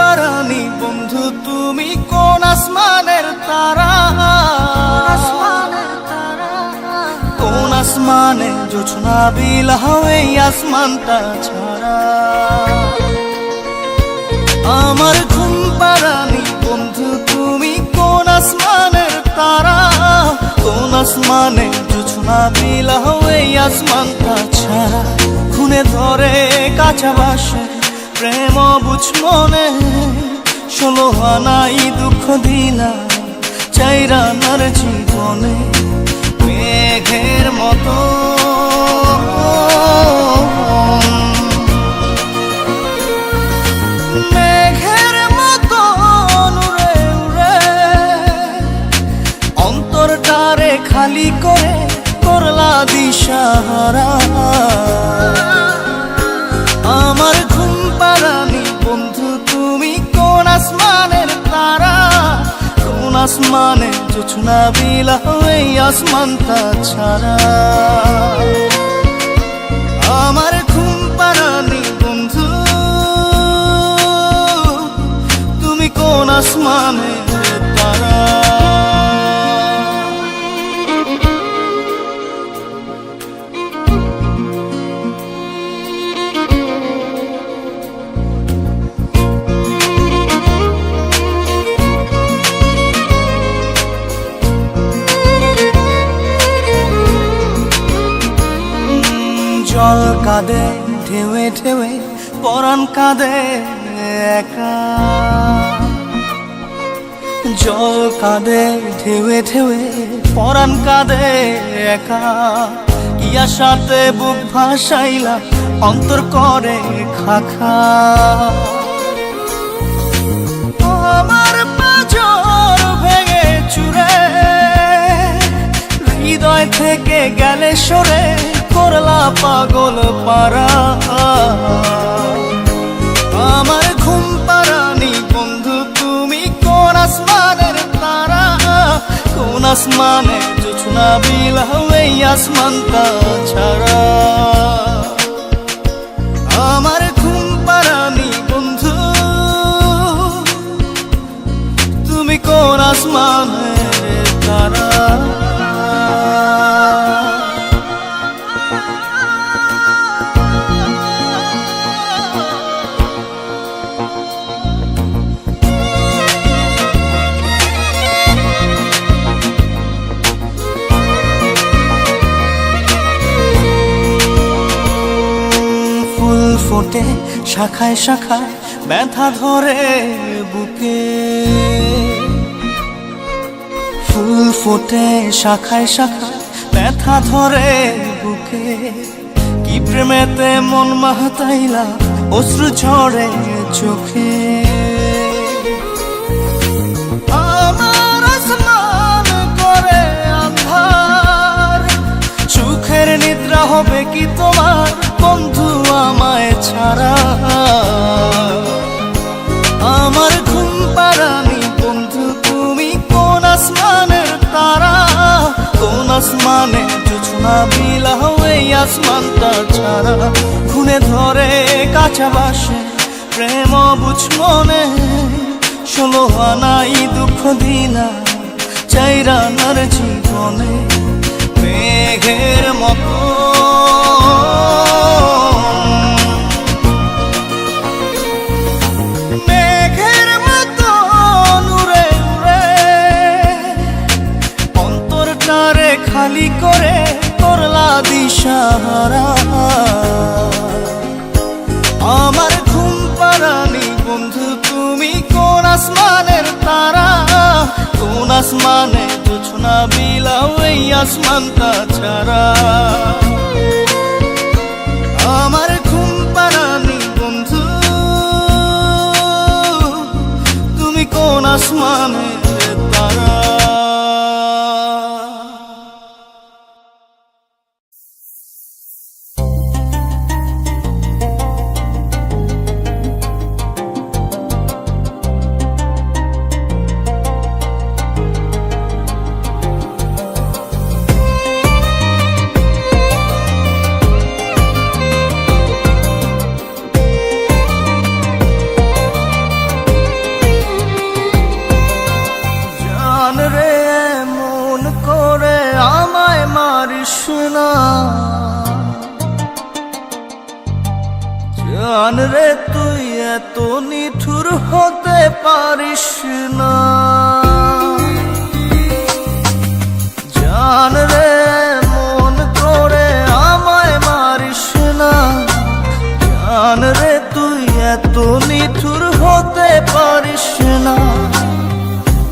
পারানি বন্ধু তুমি কোন আসমানের তারা? কোন আসমানে জোছনা বিলাও এই আসমানটা ছাড়া? আমার ঘুম পারানি বন্ধু তুমি কোন আসমানের তারা? কোন আসমানে জোছনা বিলাও এই আসমানটা ছাড়া? খুনে ধরে কাঁচা বাসে প্রেম বুঝ মনে, 16 আনাই দুঃখ দিলা চাইরা নার জীবনে। মেঘের মতো মেঘের মতো উড়ে উড়ে অন্তরটারে খালি করে করলা দিশাহারা। আমার ঘুম পারানি বন্ধু তুমি কোন আসমানের তারা? কোন আসমানে জোছনা বিলাও এই আসমানটা ছাড়া? আমার ঘুম পারানি বন্ধু তুমি কোন আসমানের তারা? জল কাঁদে ঢেউে ঢেউে পরাণ কাঁদে একা। জল কাঁদে ঢেউে ঢেউে পরাণ কাঁদে একা। ইয়া সাথে বুক ভাসাইলা অন্তর করে খাখা। আমার পাঁজর ভেঙে চুরে হৃদয় থেকে গেলে সরে করলা পাগল পারা। আমার ঘুম পারানি বন্ধু তুমি কোন আসমানের তারা? কোন আসমানে জোছনা বিলাও এই আসমানটা ছাড়া? আমার ঘুম পারানি বন্ধু তুমি কোন আসমানের তারা? ফোটে শাখায় শাখায় ব্যথা ধরে বুকে। ফুল ফোটে শাখায় শাখায় ব্যথা ধরে বুকে। কি প্রেমেতে মন মাতাইলা অশ্রু ঝরে চোখে। আমার আসমান করে আন্ধার, সুখের নিদ্রা হবে কি তোমার বন্ধু আমায় ছাড়া? আমার ঘুম পারানি বন্ধু তুমি কোন আসমানের তারা? কোন আসমানে জোছনা বিলাও এই আসমানটা ছাড়া? খুনে ধরে কাঁচা বাসে প্রেম বুঝ মনে, 16 আনাই দুঃখ দিলা চাইরা নার জীবনে। মেঘের মতো মেঘের মতো উড়ে উড়ে অন্তরটারে খালি করে করলা দিশাহারা। আমার ঘুম পারানি বন্ধু তুমি কোন আসমানের তারা? কোন আসমানে জোছনা বিলাও এই আসমানটা ছাড়া? আমার ঘুম পারানি বন্ধু তুমি কোন আসমানের তারা? না। জান রে তুই এত নিঠুর হতে পারিস না। জান রে মন করে আমায় মারিস না। জান রে তুই এত নিঠুর হতে পারিস না।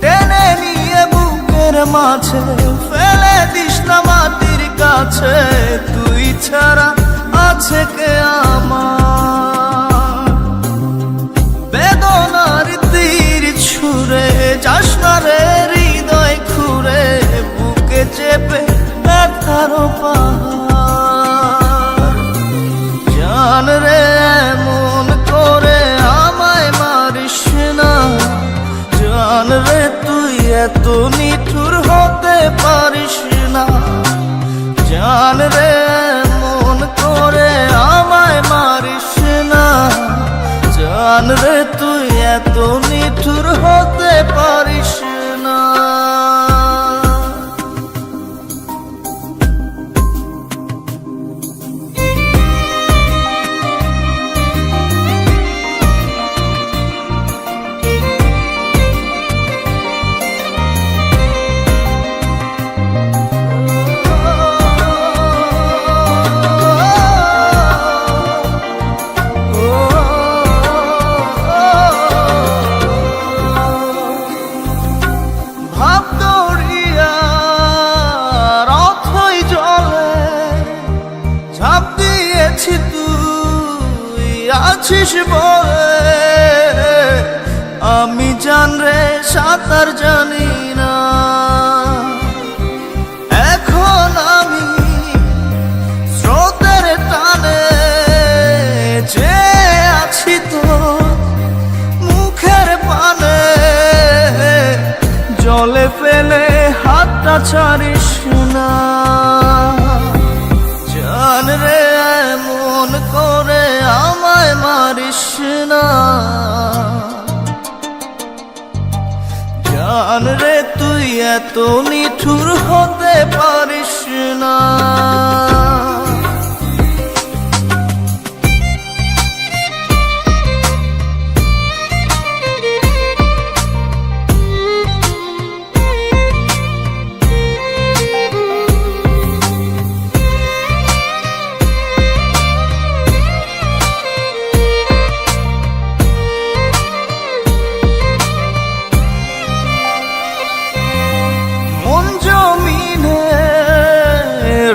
টেনে নিয়ে বুকের মাঝে ফেলে দিস না মাটির কাছে। তুই ছাড়া আছে কে আমার? বেদনার তীর ছুঁড়ে যাস না রে হৃদয় খুঁড়ে, বুকে চেপে ব্যথার পাহাড়। জান রে এমন করে আমায় মারিস না। জান রে তুই এত নিঠুর হতে পারিস না। জান রে এমন করে আমায় মারিস না। জান রে তুই এত নিঠুর হতে পারিস না। ঝাঁপ দিয়েছি তুই আছিস বলে, আমি জান রে সাঁতার জানি না। এখন আমি স্রোতের টানে যে আছি তো মুখের পানে। জলে ফেলে হাতটা ছাড়িস না। জান রে এমন করে আমায় মারিস না। জান রে তুই এত নিঠুর হতে পারিস না।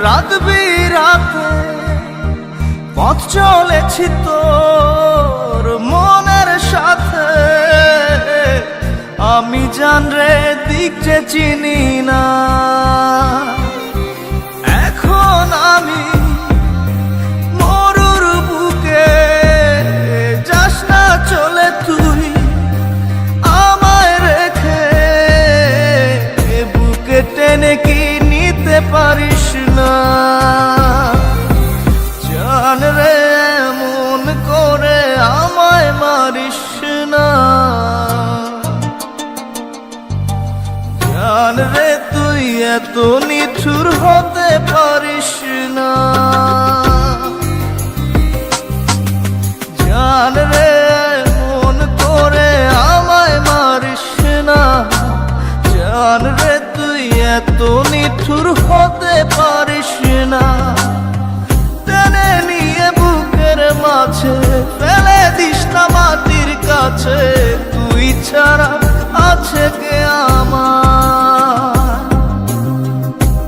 রাত বিরাতে পথ চলেছি তোর মনের সাথে। আমি জান রে দিক যে চিনি না। এখন আমি মরুর বুকে, যাস না চলে তুই আমায় রেখে। বুকে টেনে কি নিতে পারিস না? জান রে এমন করে আমায় মারিস না। জান রে তুই এত নিঠুর হতে পারিস না। জান রে এমন করে আমায় মারিস না। জান রে তুই এত নিঠুর হতে পারিস না। টেনে নিয়ে বুকের মাঝে ফেলে দিস না মাটির কাছে। তুই ছাড়া আছে কে আমার?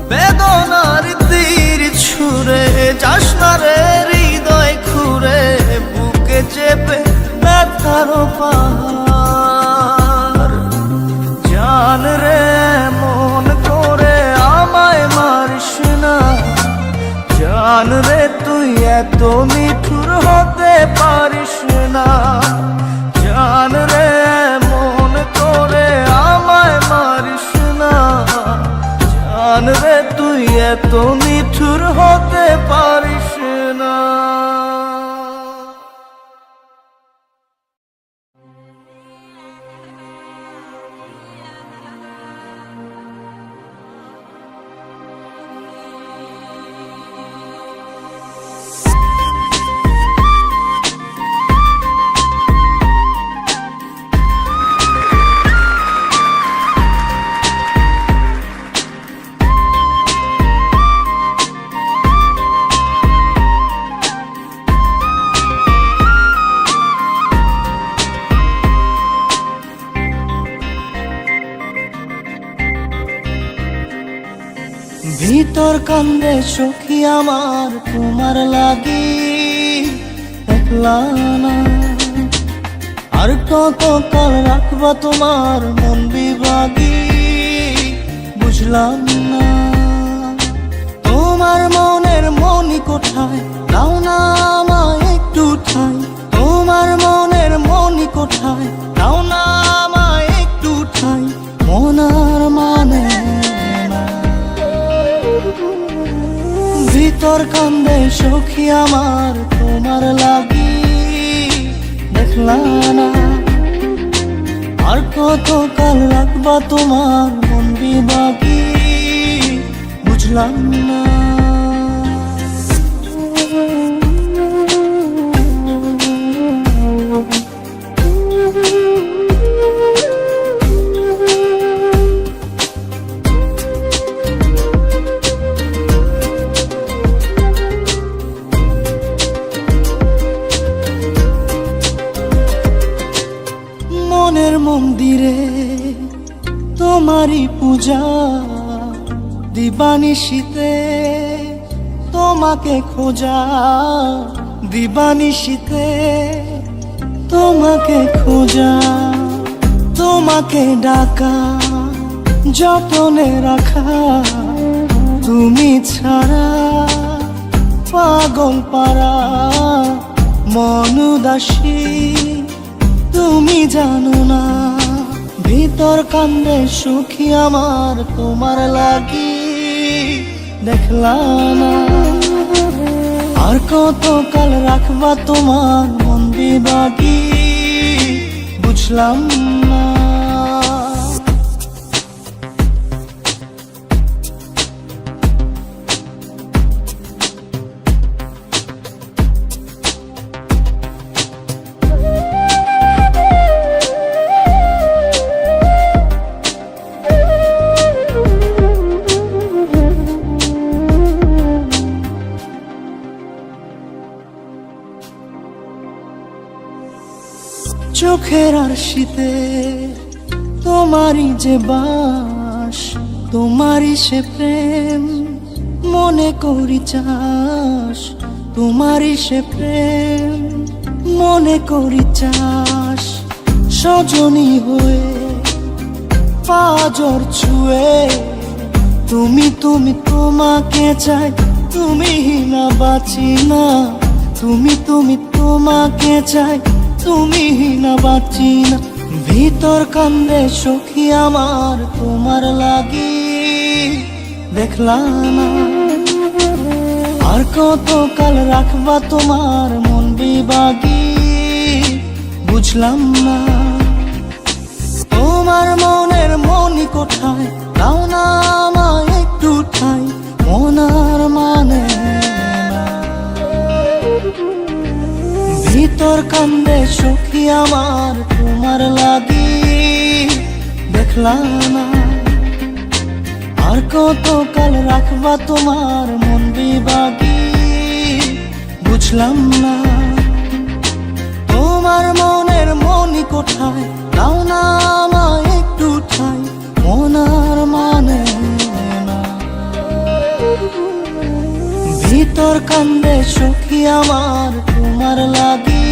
বেদনার তীর ছুঁড়ে যাস না রে হৃদয় খুঁড়ে, বুকে চেপে ব্যথার পাহাড়। জান রে এমন করে আমায় মারিস না। জান রে তুই এত নিঠুর হতে পারিস না। জান রে এমন করে আমায় মারিস না। জান রে তুই এত নিঠুর হতে পারিস না। কান্দে সখী আমার তোমার লাগি, একলা না। আর কত কাল রাখবা তোমার মন বিভাগী, বুঝলাম না। তোমার মনের মনি কোঠায়, দাও না আমায় একটু ঠাই। তোমার মনের মনি কোঠায়, দাও না আমায় একটু ঠাই। মনার মানে না, ভিতর কান্দে সখী আমার তোমার লাগি, দেখলা না। আর কত কাল রাখবা তোমার মন বিভাগী, বুঝলাম না। মনের মন্দিরে তোমারই পূজা, দিবানিশীতে তোমাকে খোঁজা, দিবানিশীতে তোমাকে খোঁজা। তোমাকে ডাকা, যতনে রাখা, তুমি ছাড়া পাগল পারা মন উদাসী, তুমি জানো না। ভিতর কান্দে সুখী আমার তোমার লাগি, দেখলা না। আর কত কাল রাখবা তোমার মন বিভাগী, বুঝলাম না। চোখের আরশিতে তোমারই যে বাস, তোমারই সে প্রেম মনে করি চাস। তোমারই সে প্রেম মনে করি চাস। সজনী হয়ে পাজর ছুঁয়ে, তুমি তুমি তোমাকে চাই, তুমি না বাঁচি না। তুমি তুমি তোমাকে চাই, তুমি না বাঁচি না। ভিতর কান্দে সখী আমার তোমার লাগি, দেখলা না। আর কত কাল রাখবা তোমার মন বিভাগী, বুঝলাম না। তোমার মনের মনি কোঠায়, দাও না আমায় একটু ঠাই। মনার মানে না, ভিতর কান্দে সখী আমার তোমার লাগি, দেখলা না। আর কত কাল রাখবা তোমার মন বিভাগী, বুঝলাম না। তোমার মনের মনি কোঠায়, দাও না আমায় একটু ঠাই। মনার মানে না, ভিতর কান্দে সখী আমার তোমার লাগি,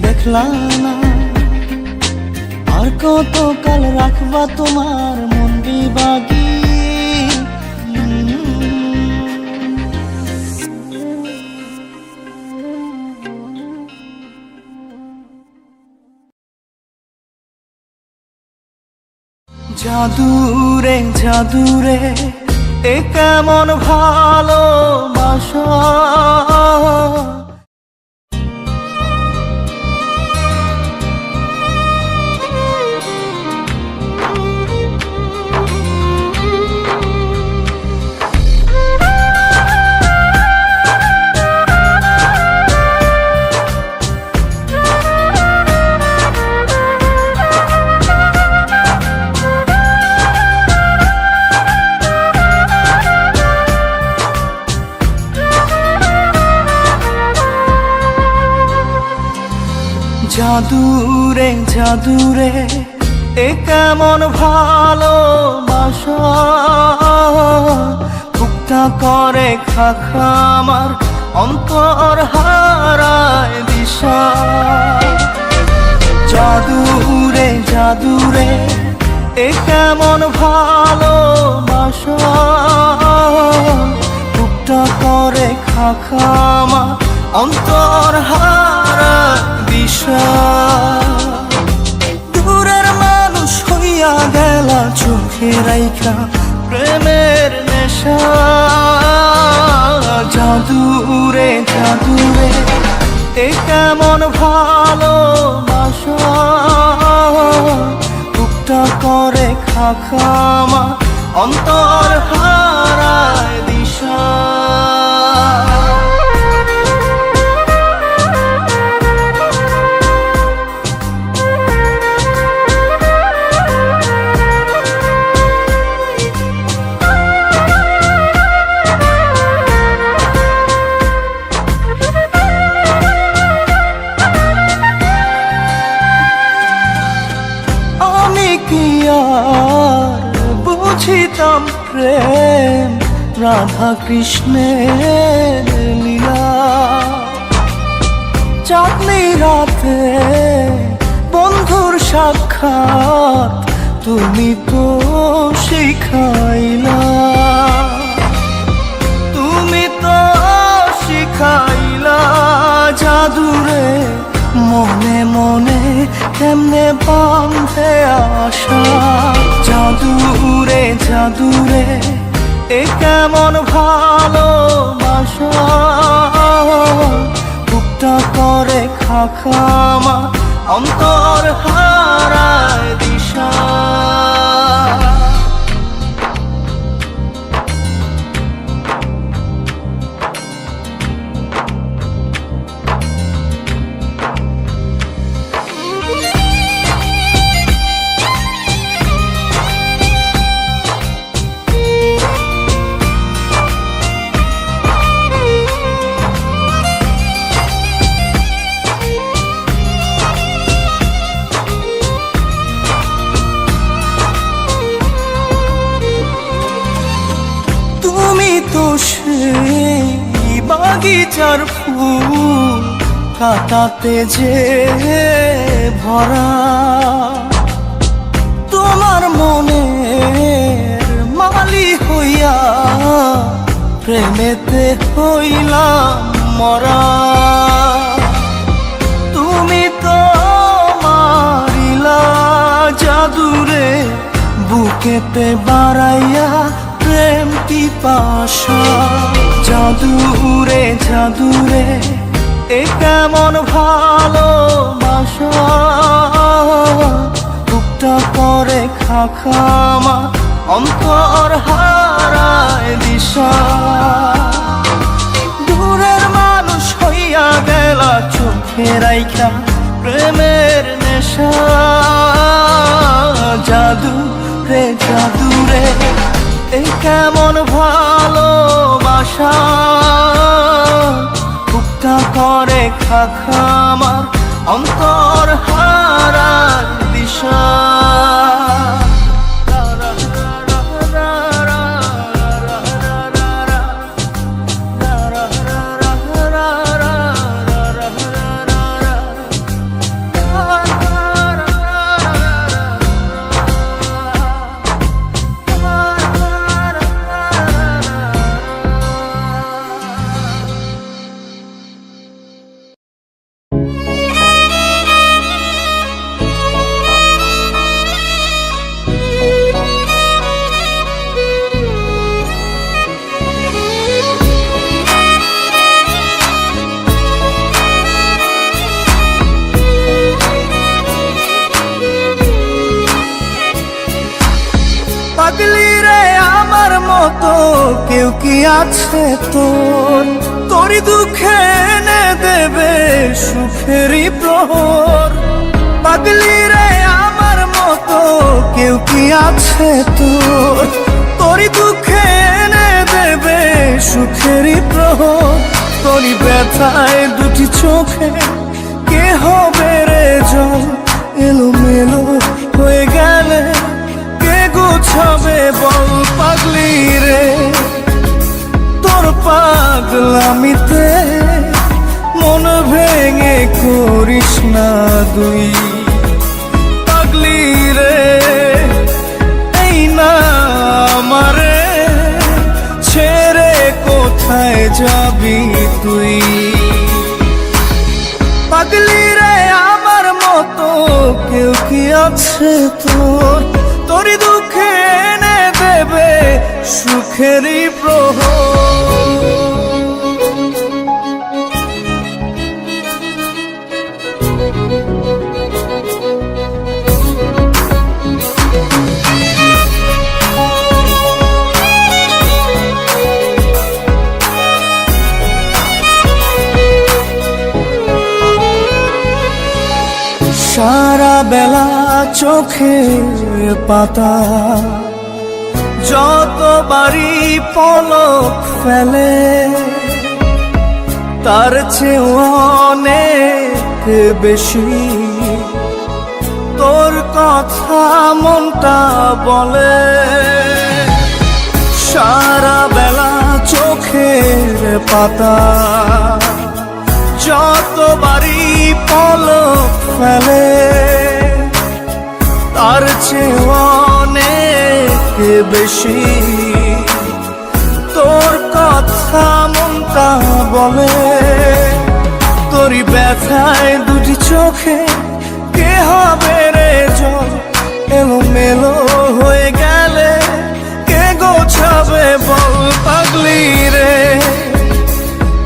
দেখলা না। আর কত কাল রাখবা তোমার মন বিভাগী। জাদুরে জাদুরে এ কেমন ভালোবাসা, জাদুরে জাদুরে এ কেমন ভালোবাসা। খুব বুকটা করে খাখা আমার অন্তর হারায় দিশা। জাদুরে জাদুরে এ কেমন ভালোবাসা, বুকটা করে খাখা আমার অন্তর হারায় দিশা। দূরের মানুষ হইয়া গেলা চোখে রাইখা প্রেমের নেশা। জাদুরে জাদুরে এ কেমন ভালোবাসা, বুকটা করে খাখা আমার অন্তর হারায় দিশা। বুঝিতাম প্রেম রাধা কৃষ্ণের লীলা, চাঁদনি রাতে বন্ধুর সাক্ষাৎ তুমি তো শিখাইলা। তুমি তো শিখাইলা জাদুরে মনে মনে কেমনে বাঁধে আশা। জাদুরে জাদুরে এ কেমন ভালোবাসা, বুকটা করে খাখা আমার অন্তর হারায় দিশা। সেই বাগিচার ফুল কাটাতে যে ভরা, তোমার মনের মালি হইয়া প্রেমেতে হইলাম মরা। তুমি তো মারিলা জাদুরে বুকেতে বাড়াইয়া প্রেম পিপাসা। জাদুরে জাদুরে এ কেমন ভালোবাসা, বুকটা করে খাখা আমার অন্তর হারায় দিশা। দূরের মানুষ হইয়া গেলা চোখে রাইখা প্রেমের নেশা। জাদুরে জাদুরে এ কেমন ভালোবাসা, বুকটা করে খাখা আমার অন্তর হারায় দিশা। পাগলি রে আমার মতো কেউ কি আছে তোর, তোরই দুঃখে এনে দেবে সুখেরই প্রহর। পাগলি রে আমার মতো কেউ কি আছে তোর, তোরই দুঃখে এনে দেবে সুখেরই প্রহর। তোরই ব্যথায় দুটি চোখে কে হবে রে জল, এলোমেলো হয়ে গেলে কে গোছাবে বল। পাগলি রে পাগলামিতে মন ভেঙে করিস না দুই। পাগলি রে এই না আমারে ছেড়ে কোথায় যাবি তুই। পাগলি রে আমার মতো কেউ কি আছে তোর, তোরই দুঃখে এনে দেবে সুখেরই প্রহর। সারা বেলা চোখের পাতা যতবারই পলক ফেলে, তার চেয়ে অনেক বেশি তোর কথা মনটা বলে। সারা বেলা চোখের পাতা যতবারই পলক ফেলে, তার চেয়ে অনেক বেশি তোর কথা মনটা বলে। তোরই ব্যথায় দুটি চোখে কে হবে রে জল, এলোমেলো হয়ে গেলে কে গোছাবে বল। পাগলি রে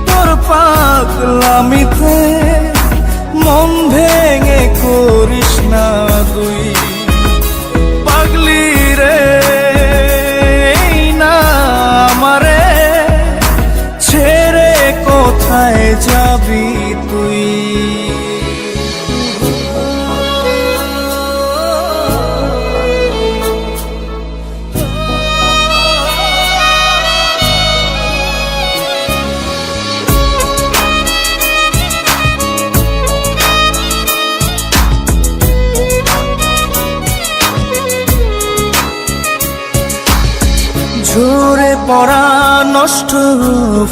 তোর পাগলামিতে মন ভেঙে করিস না দুই। পাগলি রে এই না আমারে ছেড়ে কোথায় যাবি তুই। ঝরে পড়া নষ্ট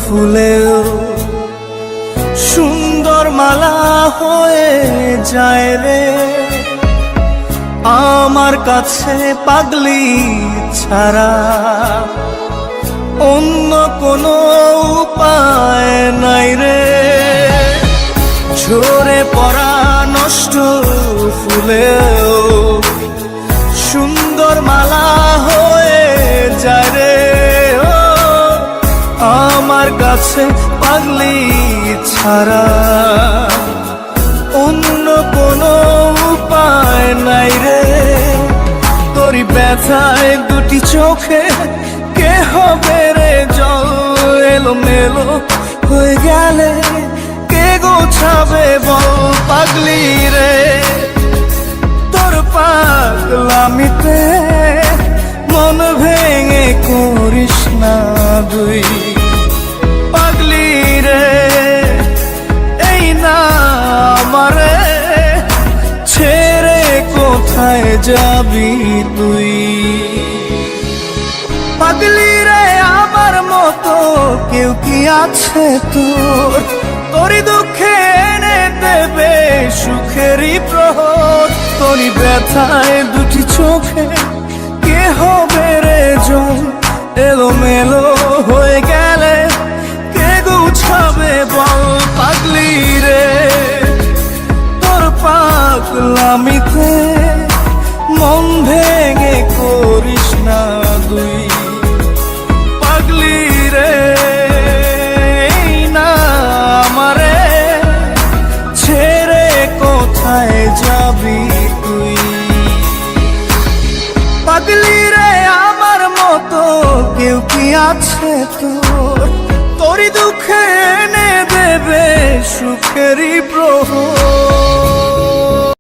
ফুলেও সুন্দর মালা হয়ে যায় রে আমার কাছে। পাগলি ছাড়া অন্য কোনো উপায় নাই রে। ঝরে পড়া নষ্ট ফুলেও সুন্দর মালা হয়ে যায় রে আমার কাছে। পাগলি ছাড়া অন্য কোনো উপায় নাই রে। তোরই ব্যথায় দুটি চোখে কে হবে রে জল, এলোমেলো হয়ে গেলে কে গোছাবে বল। পাগলি রে তোর পাগলামিতে মন ভেঙে করিস না দুই। পাগলি রে এই না আমারে ছেড়ে কোথায় যাবি তুই। পাগলি রে আমার মতো কেউ কি আছে তোর, তোরই দুঃখে এনে দেবে সুখেরই প্রহর। তোরই ব্যথায় দুটি চোখে কে হবে রে জল, এলোমেলো হয়ে গেলে কে গুছাবে বল। পাগলি রে তোর পাগলামিতে মন ভেঙে করিস না দুই। পাগলি রে এই না আমারে ছেড়ে কোথায় যাবি তুই। পাগলি রে আমার মতো কেউ কি আছে তোর, তোরই দুঃখে এনে দেবে সুখেরই প্রহর।